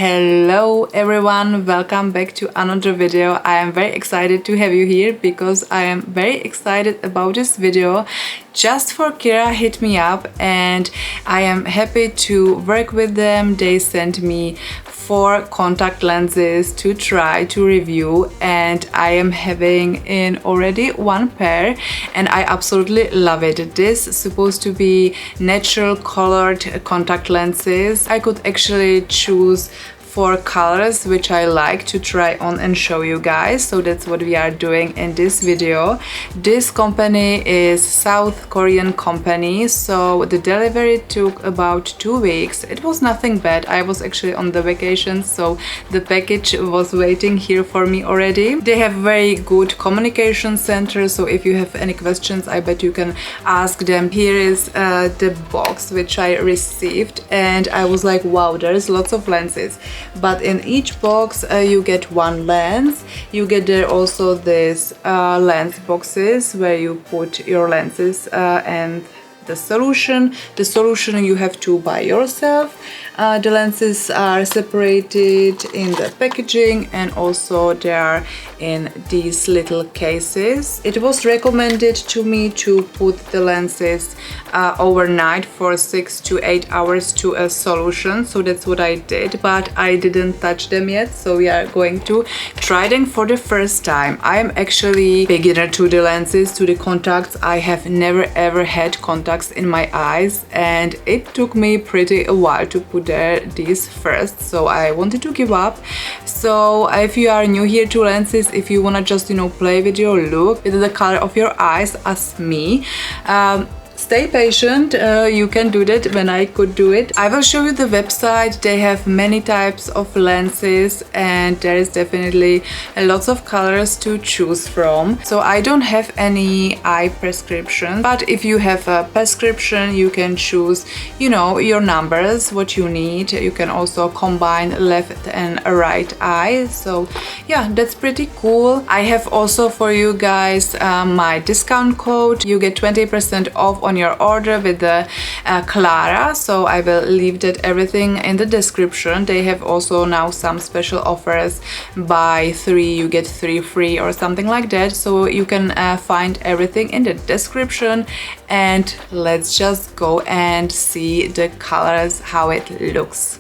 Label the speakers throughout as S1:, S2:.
S1: Hello everyone, welcome back to another video. I am very excited to have you here because I am very excited about this video. JUST4KIRA hit me up and I am happy to work with them. They sent me 4 contact lenses to try to review and I am having in already 1 pair and I absolutely love it. This is supposed to be natural colored contact lenses. I could actually choose 4 colors which I like to try on and show you guys, so that's what we are doing in this video. This company is South Korean company, so the delivery took about 2 weeks. It was nothing bad. I was actually on the vacation, so the package was waiting here for me already. They have very good communication center, so if you have any questions I bet you can ask them. Here is the box which I received and I was like, wow, there's lots of lenses. But in each box you get 1 lens. You get there also this lens boxes where you put your lenses and the solution. The solution you have to buy yourself. The lenses are separated in the packaging and also they are in these little cases. It was recommended to me to put the lenses overnight for 6 to 8 hours to a solution, so that's what I did, but I didn't touch them yet, so we are going to try them for the first time. I am actually beginner to the lenses, to the contacts. I have never ever had contacts in my eyes and it took me pretty a while to put these first, so I wanted to give up. So if you are new here to lenses, if you wanna just play with your look, with the color of your eyes as me, stay patient. You can do that when I could do it. I will show you the website. They have many types of lenses and there is definitely lots of colors to choose from. So I don't have any eye prescription, but if you have a prescription you can choose your numbers, what you need. You can also combine left and right eye, so yeah, that's pretty cool. I have also for you guys my discount code. You get 20% off on your order with the Klara, so I will leave that everything in the description. They have also now some special offers, buy 3 you get 3 free or something like that, so you can find everything in the description. And let's just go and see the colors, how it looks.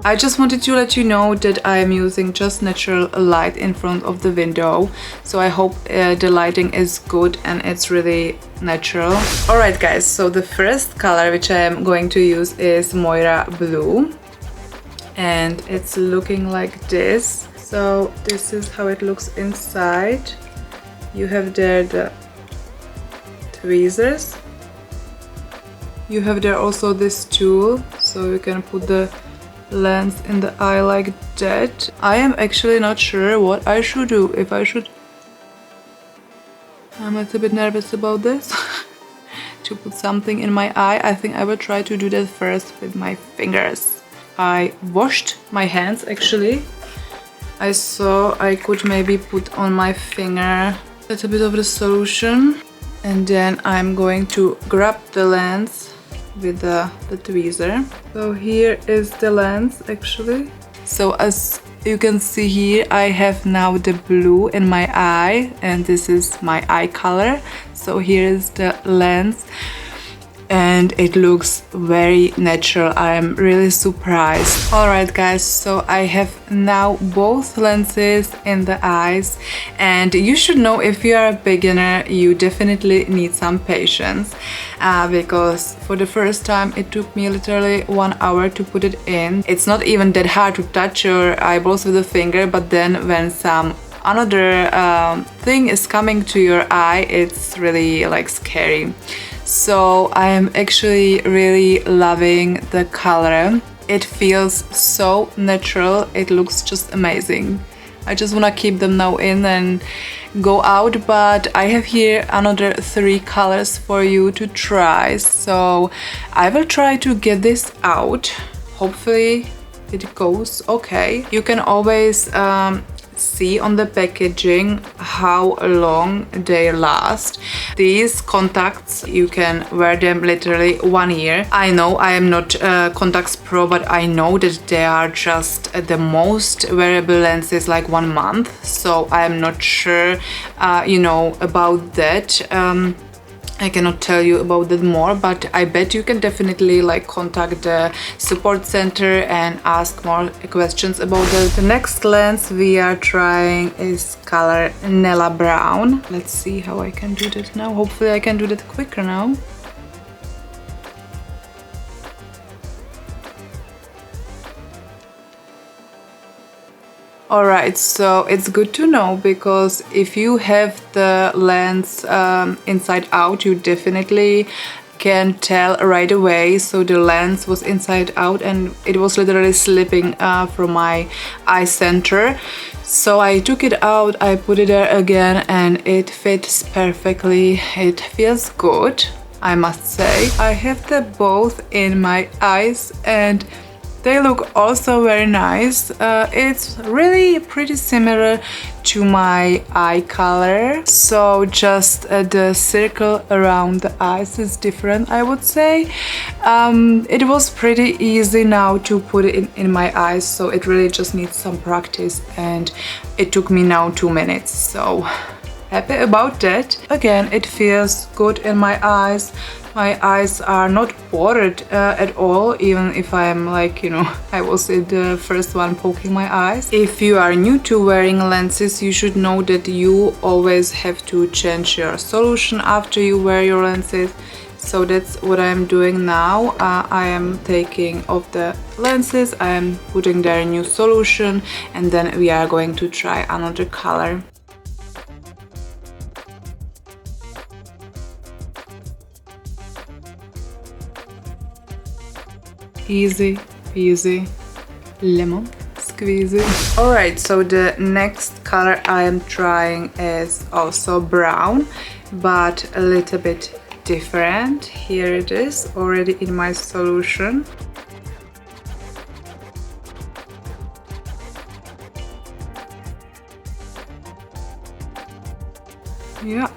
S1: I just wanted to let you know that I am using just natural light in front of the window, so I hope the lighting is good and it's really natural. Alright guys, so the first color which I am going to use is Moira Blue and it's looking like this. So this is how it looks inside. You have there the tweezers. You have there also this tool, so you can put the lens in the eye like that. I am actually not sure what I should do. If I should... I'm a little bit nervous about this. To put something in my eye. I think I will try to do that first with my fingers. I washed my hands actually. I saw I could maybe put on my finger a little bit of the solution and then I'm going to grab the lens with the tweezer. So here is the lens actually. So as you can see here, I have now the blue in my eye and this is my eye color. So here is the lens and it looks very natural. I am really surprised. Alright guys, so I have now both lenses in the eyes and you should know, if you are a beginner you definitely need some patience because for the first time it took me literally 1 hour to put it in. It's not even that hard to touch your eyeballs with a finger, but then when some another thing is coming to your eye, it's really like scary. So I am actually really loving the color. It feels so natural. It looks just amazing. I just wanna keep them now in and go out, but I have here another 3 colors for you to try. So I will try to get this out. Hopefully it goes okay. You can always see on the packaging how long they last. These contacts, you can wear them literally 1 year. I know I am not a contacts pro, but I know that they are just the most wearable lenses like 1 month, so I am not sure you know about that. I cannot tell you about that more, but I bet you can definitely like contact the support center and ask more questions about it. The next lens we are trying is color Neala Brown. Let's see how I can do that now. Hopefully I can do that quicker now. Alright, so it's good to know, because if you have the lens inside out, you definitely can tell right away. So the lens was inside out and it was literally slipping from my eye center. So I took it out, I put it there again, and it fits perfectly. It feels good, I must say. I have them both in my eyes and they look also very nice. It's really pretty similar to my eye color, so just the circle around the eyes is different, I would say. It was pretty easy now to put it in my eyes, so it really just needs some practice, and it took me now 2 minutes, so happy about that. Again, it feels good in my eyes. My eyes are not bothered at all, even if I'm like, you know, I was the first one poking my eyes. If you are new to wearing lenses, you should know that you always have to change your solution after you wear your lenses. So that's what I'm doing now. I am taking off the lenses, I am putting their new solution, and then we are going to try another color. Easy peasy lemon squeezy. Alright, so the next color I am trying is also brown, but a little bit different. Here it is, already in my solution. Yeah,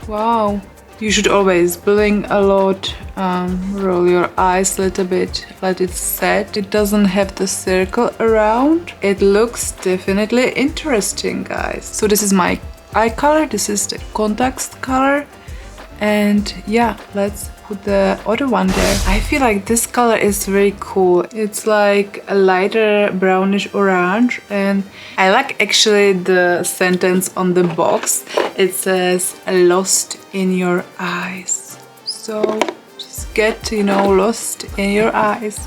S1: wow. You should always blink a lot, roll your eyes a little bit, let it set. It doesn't have the circle around. It looks definitely interesting, guys. So this is my eye color, this is the contacts color, and yeah, let's put the other one there. I feel like this color is very cool. It's like a lighter brownish orange, and I like actually the sentence on the box. It says lost in your eyes. So just get, you know, lost in your eyes.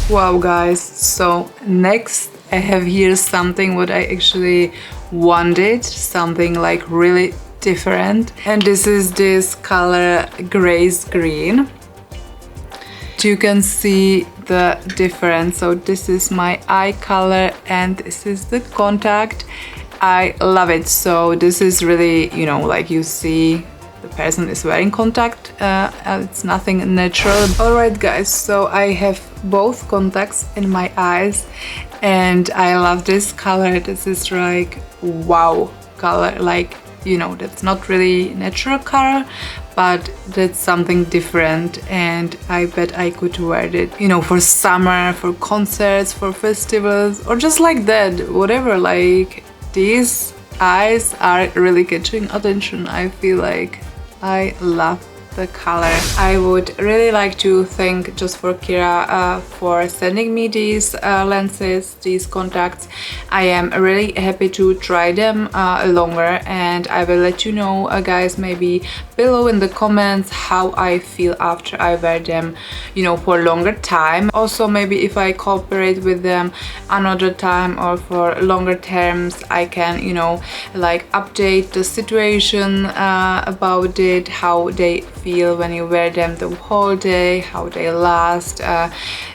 S1: Wow, guys, so next I have here something what I actually wanted, something like really different, and this is this color grace green. You can see the difference. So this is my eye color and this is the contact. I love it. So this is really, you know, like you see the person is wearing contact, it's nothing natural. Alright guys, so I have both contacts in my eyes and I love this color. This is like wow color, like, you know, that's not really natural color, but that's something different, and I bet I could wear it, you know, for summer, for concerts, for festivals, or just like that, whatever. Like, these eyes are really catching attention. I feel like I love the color. I would really like to thank JUST4KIRA for sending me these lenses, these contacts. I am really happy to try them longer, and I will let you know, guys, maybe below in the comments how I feel after I wear them, you know, for longer time. Also, maybe if I cooperate with them another time or for longer terms, I can, you know, like update the situation about it, how they feel when you wear them the whole day, how they last.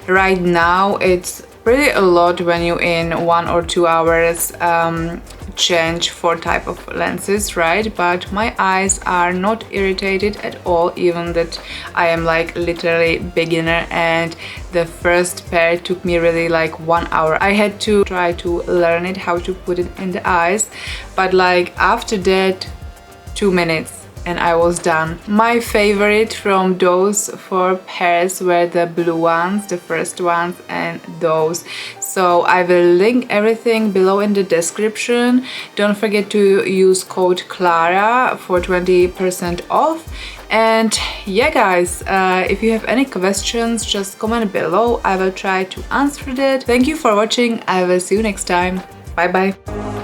S1: Right now it's pretty a lot when you're in 1 or 2 hours change for type of lenses, right? But my eyes are not irritated at all, even that I am like literally beginner, and the first pair took me really like 1 hour. I had to try to learn it, how to put it in the eyes, but like after that 2 minutes and I was done. My favorite from those 4 pairs were the blue ones, the first ones, and those. So I will link everything below in the description. Don't forget to use code Klara for 20% off. And yeah guys, if you have any questions, just comment below. I will try to answer that. Thank you for watching. I will see you next time. Bye bye.